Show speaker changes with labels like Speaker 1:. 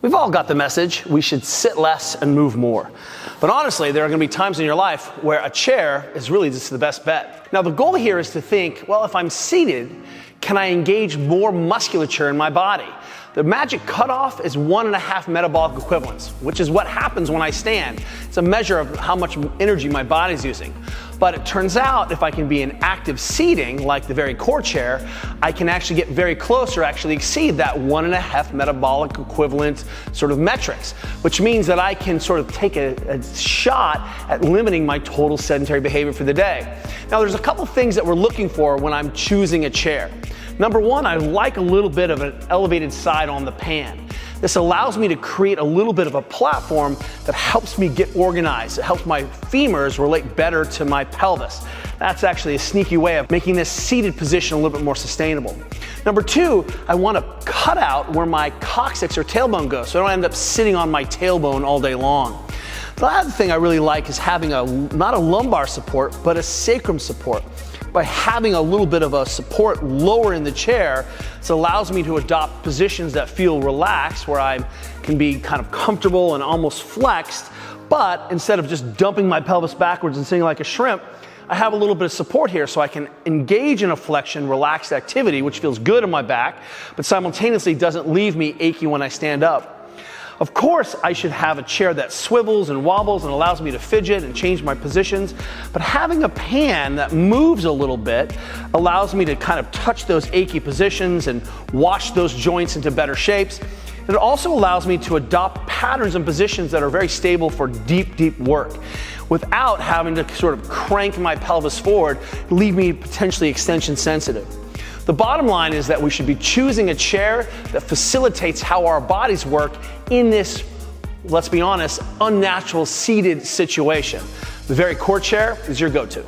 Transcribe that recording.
Speaker 1: We've all got the message, we should sit less and move more. But honestly, there are going to be times in your life where a chair is really just the best bet. Now the goal here is to think, well, if I'm seated, can I engage more musculature in my body? The magic cutoff is 1.5 metabolic equivalents, which is what happens when I stand. It's a measure of how much energy my body's using. But it turns out if I can be in active seating, like the Vari CoreChair, I can actually get very close or actually exceed that 1.5 metabolic equivalent sort of metrics, which means that I can sort of take a shot at limiting my total sedentary behavior for the day. Now there's a couple things that we're looking for when I'm choosing a chair. Number one, I like a little bit of an elevated side on the pan. This allows me to create a little bit of a platform that helps me get organized. It helps my femurs relate better to my pelvis. That's actually a sneaky way of making this seated position a little bit more sustainable. Number two, I want to cut out where my coccyx or tailbone goes, so I don't end up sitting on my tailbone all day long. The other thing I really like is having not a lumbar support, but a sacrum support. By having a little bit of a support lower in the chair, this allows me to adopt positions that feel relaxed, where I can be kind of comfortable and almost flexed, but instead of just dumping my pelvis backwards and sitting like a shrimp, I have a little bit of support here so I can engage in a flexion, relaxed activity, which feels good in my back, but simultaneously doesn't leave me achy when I stand up. Of course, I should have a chair that swivels and wobbles and allows me to fidget and change my positions, but having a pan that moves a little bit allows me to kind of touch those achy positions and wash those joints into better shapes. And it also allows me to adopt patterns and positions that are very stable for deep, deep work without having to sort of crank my pelvis forward, leave me potentially extension sensitive. The bottom line is that we should be choosing a chair that facilitates how our bodies work in this, let's be honest, unnatural seated situation. The Vari CoreChair is your go-to.